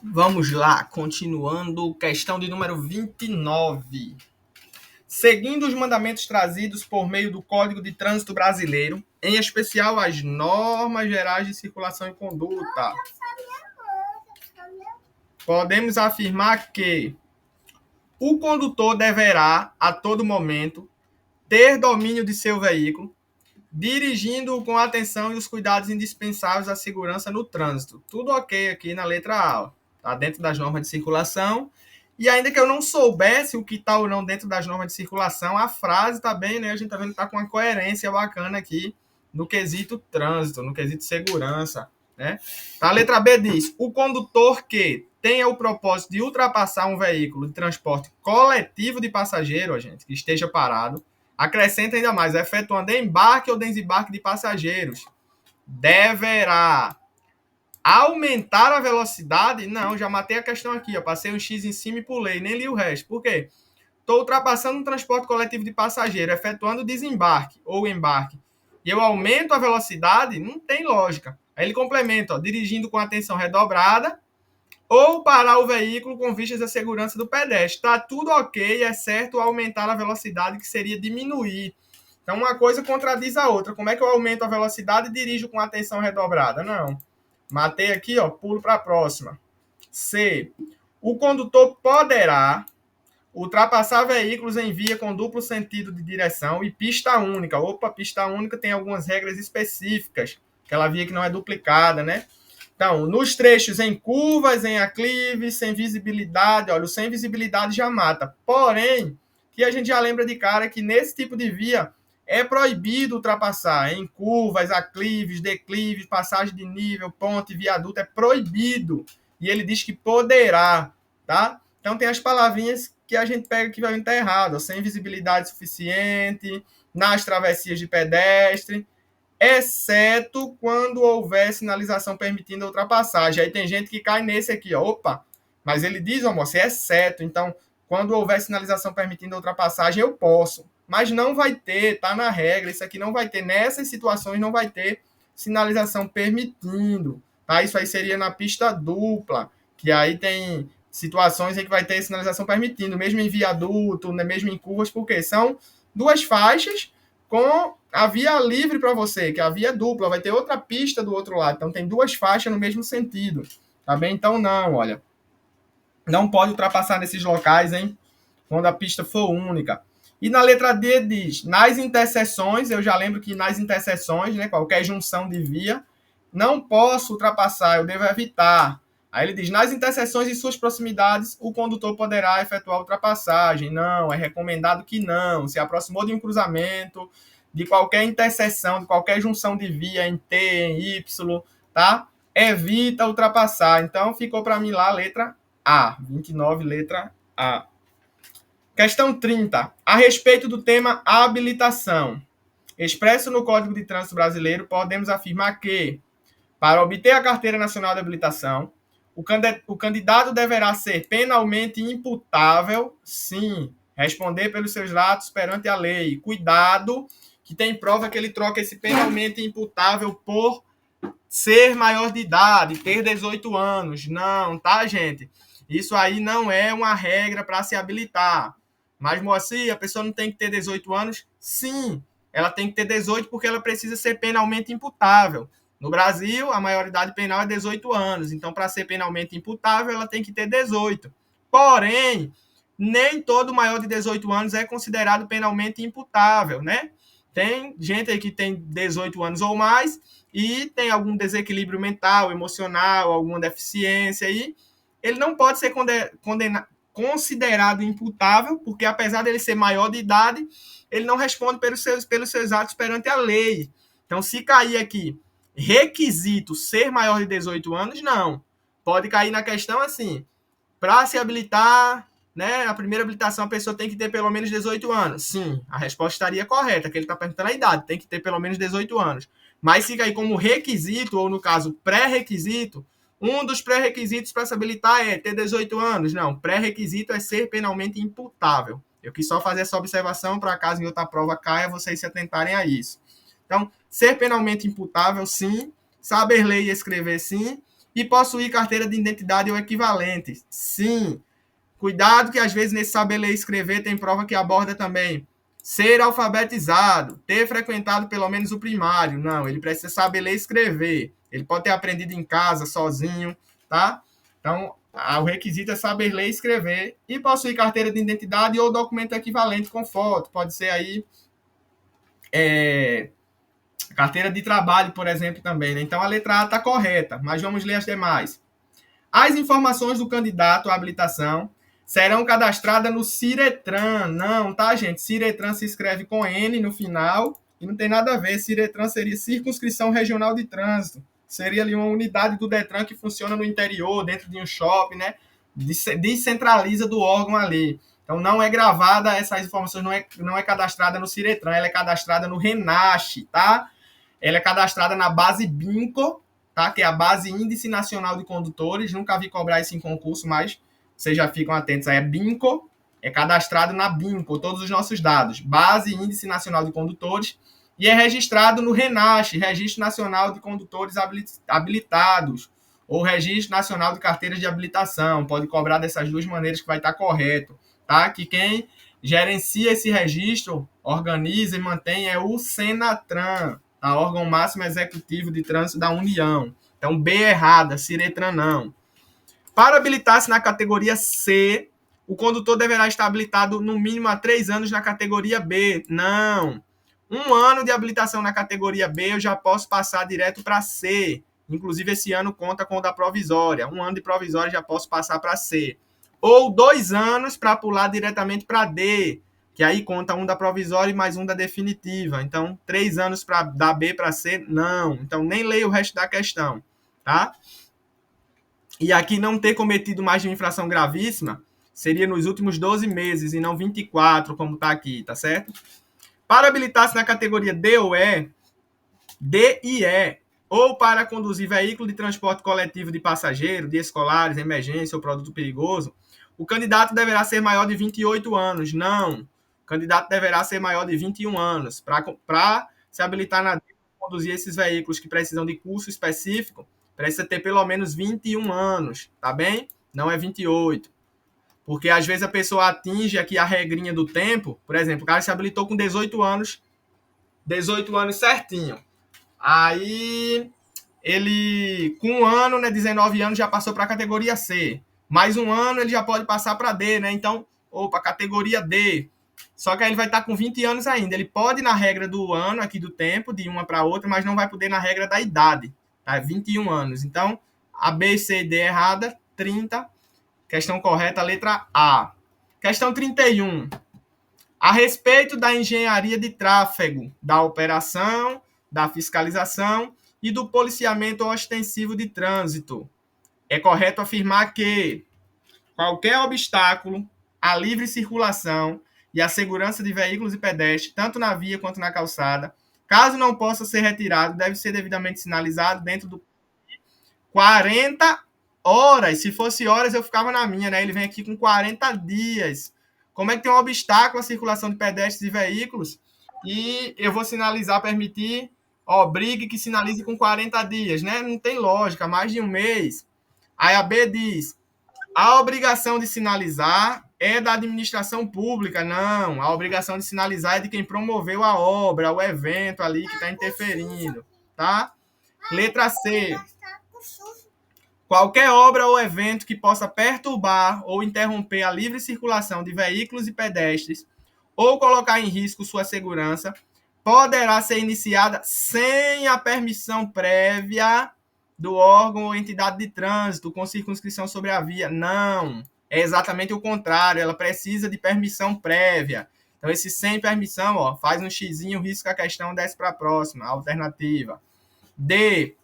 Vamos lá, continuando, questão de número 29. Seguindo os mandamentos trazidos por meio do Código de Trânsito Brasileiro, em especial as normas gerais de circulação e conduta, podemos afirmar que o condutor deverá, a todo momento, ter domínio de seu veículo, dirigindo-o com atenção e os cuidados indispensáveis à segurança no trânsito. Tudo ok aqui na letra A. Está dentro das normas de circulação. E ainda que eu não soubesse o que está ou não dentro das normas de circulação, a frase está bem, né? A gente está vendo que está com uma coerência bacana aqui no quesito trânsito, no quesito segurança. Né? A letra B diz: o condutor que tenha o propósito de ultrapassar um veículo de transporte coletivo de passageiro, gente, que esteja parado, acrescenta ainda mais, efetuando embarque ou desembarque de passageiros, deverá aumentar a velocidade? Não, já matei a questão aqui, ó, passei um X em cima e pulei, nem li o resto. Por quê? Estou ultrapassando um transporte coletivo de passageiro, efetuando desembarque ou embarque, e eu aumento a velocidade? Não tem lógica. Aí ele complementa, ó, dirigindo com atenção redobrada, ou parar o veículo com vistas à segurança do pedestre. Está tudo ok, exceto aumentar a velocidade, que seria diminuir. Então, uma coisa contradiz a outra. Como é que eu aumento a velocidade e dirijo com atenção redobrada? Não. Matei aqui, ó, pulo para a próxima. C. O condutor poderá ultrapassar veículos em via com duplo sentido de direção e pista única. Opa, pista única tem algumas regras específicas. Aquela via que não é duplicada, né? Então, nos trechos em curvas, em aclives, sem visibilidade, olha, o sem visibilidade já mata. Porém, que a gente já lembra de cara que nesse tipo de via é proibido ultrapassar em curvas, aclives, declives, passagem de nível, ponte, viaduto, é proibido. E ele diz que poderá, tá? Então tem as palavrinhas que a gente pega que vai estar errado, sem visibilidade suficiente, nas travessias de pedestre, exceto quando houver sinalização permitindo a ultrapassagem. Aí tem gente que cai nesse aqui, ó. Opa, mas ele diz, ó, moça, exceto. Então, quando houver sinalização permitindo a ultrapassagem, eu posso. Mas não vai ter, tá na regra, isso aqui não vai ter. Nessas situações não vai ter sinalização permitindo. Tá? Isso aí seria na pista dupla, que aí tem situações em que vai ter sinalização permitindo, mesmo em viaduto, mesmo em curvas, porque são duas faixas com a via livre para você, que a via dupla, vai ter outra pista do outro lado. Então tem duas faixas no mesmo sentido. Tá bem? Então não, olha. Não pode ultrapassar nesses locais, hein? Quando a pista for única. E na letra D diz, nas interseções, eu já lembro que nas interseções, né, qualquer junção de via, não posso ultrapassar, eu devo evitar. Aí ele diz, nas interseções e suas proximidades, o condutor poderá efetuar ultrapassagem. Não, é recomendado que não. Se aproximou de um cruzamento, de qualquer interseção, de qualquer junção de via em T, em Y, tá? Evita ultrapassar. Então, ficou para mim lá a letra A. 29, letra A. Questão 30. A respeito do tema habilitação. Expresso no Código de Trânsito Brasileiro, podemos afirmar que, para obter a Carteira Nacional de Habilitação, o candidato deverá ser penalmente imputável, sim, responder pelos seus atos perante a lei. Cuidado, que tem prova que ele troca esse penalmente imputável por ser maior de idade, ter 18 anos. Não, tá, gente? Isso aí não é uma regra para se habilitar. Mas, Moacir, a pessoa não tem que ter 18 anos? Sim, ela tem que ter 18 porque ela precisa ser penalmente imputável. No Brasil, a maioridade penal é 18 anos. Então, para ser penalmente imputável, ela tem que ter 18. Porém, nem todo maior de 18 anos é considerado penalmente imputável, né? Tem gente aí que tem 18 anos ou mais e tem algum desequilíbrio mental, emocional, alguma deficiência aí, ele não pode ser considerado imputável, porque apesar dele ser maior de idade, ele não responde pelos seus atos perante a lei. Então, se cair aqui requisito ser maior de 18 anos, não. Pode cair na questão assim, para se habilitar, né, a primeira habilitação a pessoa tem que ter pelo menos 18 anos. Sim, a resposta estaria correta, que ele está perguntando a idade, tem que ter pelo menos 18 anos. Mas fica aí como requisito, ou no caso pré-requisito, um dos pré-requisitos para se habilitar é ter 18 anos. Não, pré-requisito é ser penalmente imputável. Eu quis só fazer essa observação para caso em outra prova caia, vocês se atentarem a isso. Então, ser penalmente imputável, sim. Saber ler e escrever, sim. e possuir carteira de identidade ou equivalente. Sim. Cuidado que às vezes nesse saber ler e escrever tem prova que aborda também ser alfabetizado, ter frequentado pelo menos o primário. Não, ele precisa saber ler e escrever. Ele pode ter aprendido em casa, sozinho, tá? Então, o requisito é saber ler e escrever e possuir carteira de identidade ou documento equivalente com foto. Pode ser aí carteira de trabalho, por exemplo, também. Né? Então, a letra A está correta, mas vamos ler as demais. As informações do candidato à habilitação serão cadastradas no Ciretran. Não, tá, gente? Ciretran se escreve com N no final e não tem nada a ver. Ciretran seria Circunscrição Regional de Trânsito. Seria ali uma unidade do Detran que funciona no interior, dentro de um shopping, né? Descentraliza do órgão ali. Então, não é gravada, essas informações não é cadastrada no Ciretran, ela é cadastrada no RENASH, tá? Ela é cadastrada na base BINCO, tá? Que é a Base Índice Nacional de Condutores. Nunca vi cobrar isso em concurso, mas vocês já ficam atentos. Aí é BINCO, é cadastrado na BINCO, todos os nossos dados. Base Índice Nacional de Condutores. E é registrado no RENASH, Registro Nacional de Condutores Habilitados, ou Registro Nacional de Carteiras de Habilitação. Pode cobrar dessas duas maneiras que vai estar correto, tá? Que quem gerencia esse registro, organiza e mantém é o Senatran, a órgão máximo executivo de trânsito da União. Então, B errada, Ciretran não. Para habilitar-se na categoria C, o condutor deverá estar habilitado no mínimo há 3 anos na categoria B. Não. 1 ano de habilitação na categoria B, eu já posso passar direto para C. Inclusive, esse ano conta com o da provisória. 1 ano de provisória, já posso passar para C. Ou 2 anos para pular diretamente para D, que aí conta um da provisória e mais um da definitiva. Então, 3 anos para da B para C, não. Então, nem leia o resto da questão, tá? E aqui não ter cometido mais de uma infração gravíssima seria nos últimos 12 meses e não 24, como está aqui, tá certo? Para habilitar-se na categoria D ou E, D e E, ou para conduzir veículo de transporte coletivo de passageiro, de escolares, emergência ou produto perigoso, o candidato deverá ser maior de 28 anos. Não. O candidato deverá ser maior de 21 anos. Para se habilitar na conduzir esses veículos que precisam de curso específico, precisa ter pelo menos 21 anos, tá bem? Não é 28. Porque às vezes a pessoa atinge aqui a regrinha do tempo. Por exemplo, o cara se habilitou com 18 anos certinho. Aí ele, com 1 ano, né, 19 anos, já passou para a categoria C. Mais 1 ano, ele já pode passar para D, né? Então, opa, categoria D. Só que aí ele vai estar com 20 anos ainda. Ele pode, na regra do ano, aqui do tempo, de uma para outra, mas não vai poder na regra da idade. Tá? 21 anos. Então, a B, C e D errada, 30. Questão correta, letra A. Questão 31. A respeito da engenharia de tráfego, da operação, da fiscalização e do policiamento ostensivo de trânsito, é correto afirmar que qualquer obstáculo à livre circulação e à segurança de veículos e pedestres, tanto na via quanto na calçada, caso não possa ser retirado, deve ser devidamente sinalizado dentro do 40 horas. Se fosse horas, eu ficava na minha, né? Ele vem aqui com 40 dias. Como é que tem um obstáculo à circulação de pedestres e veículos e eu vou sinalizar, permitir, obrigue que sinalize com 40 dias, né? Não tem lógica, mais de um mês. Aí a B diz, a obrigação de sinalizar é da administração pública. Não, a obrigação de sinalizar é de quem promoveu a obra, o evento ali que está interferindo, tá? Letra C. Qualquer obra ou evento que possa perturbar ou interromper a livre circulação de veículos e pedestres ou colocar em risco sua segurança poderá ser iniciada sem a permissão prévia do órgão ou entidade de trânsito com circunscrição sobre a via. Não, é exatamente o contrário, ela precisa de permissão prévia. Então, esse sem permissão, ó, faz um xizinho, risca a questão, desce para a próxima, alternativa. D.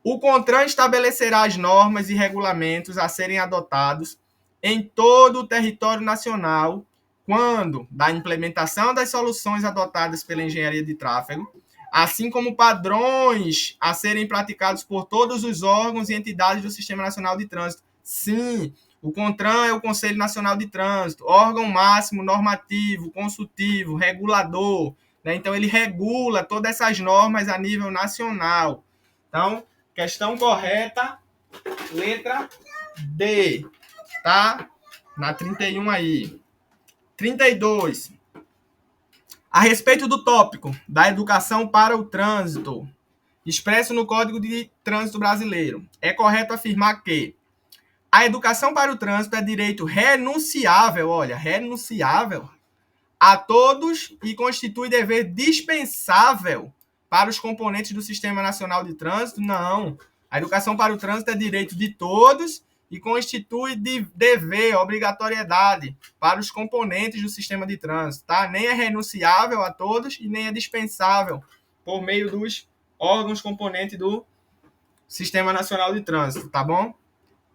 O CONTRAN estabelecerá as normas e regulamentos a serem adotados em todo o território nacional quando da implementação das soluções adotadas pela engenharia de tráfego, assim como padrões a serem praticados por todos os órgãos e entidades do Sistema Nacional de Trânsito. Sim, o CONTRAN é o Conselho Nacional de Trânsito, órgão máximo normativo, consultivo, regulador, né? Então, ele regula todas essas normas a nível nacional. Então, questão correta, Letra D, tá? Na 31 aí. 32. A respeito do tópico da educação para o trânsito, expresso no Código de Trânsito Brasileiro, é correto afirmar que a educação para o trânsito é direito renunciável, olha, renunciável a todos e constitui dever dispensável para os componentes do Sistema Nacional de Trânsito? Não. A educação para o trânsito é direito de todos e constitui dever, obrigatoriedade para os componentes do sistema de trânsito, tá? Nem é renunciável a todos e nem é dispensável por meio dos órgãos componentes do Sistema Nacional de Trânsito, tá bom?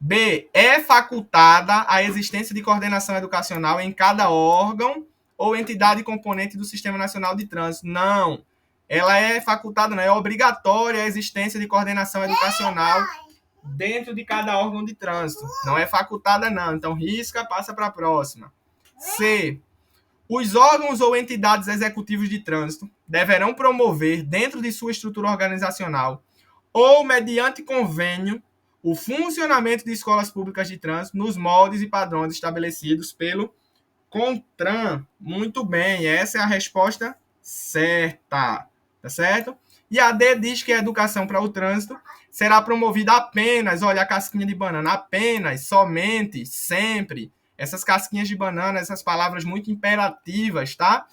B. É facultada a existência de coordenação educacional em cada órgão ou entidade componente do Sistema Nacional de Trânsito. Não. Ela é facultada, não. É obrigatória a existência de coordenação educacional dentro de cada órgão de trânsito. Não é facultada, não. Então, risca, passa para a próxima. C. Os órgãos ou entidades executivos de trânsito deverão promover, dentro de sua estrutura organizacional ou mediante convênio, o funcionamento de escolas públicas de trânsito nos moldes e padrões estabelecidos pelo CONTRAN. Muito bem, essa é a resposta certa, tá certo? E a D diz que a educação para o trânsito será promovida apenas, olha a casquinha de banana, apenas, somente, sempre. Essas casquinhas de banana, essas palavras muito imperativas, tá?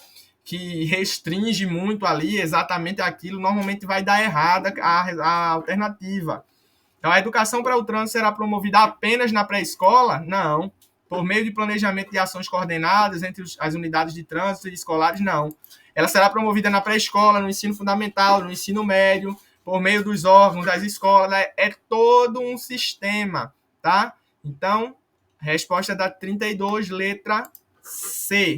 Que restringe muito ali exatamente aquilo, normalmente vai dar errada a alternativa. Então, a educação para o trânsito será promovida apenas na pré-escola? Não. Por meio de planejamento de ações coordenadas entre as unidades de trânsito e escolares? Não. Ela será promovida na pré-escola, no ensino fundamental, no ensino médio, por meio dos órgãos, das escolas. É todo um sistema, tá? Então, resposta da 32, letra C.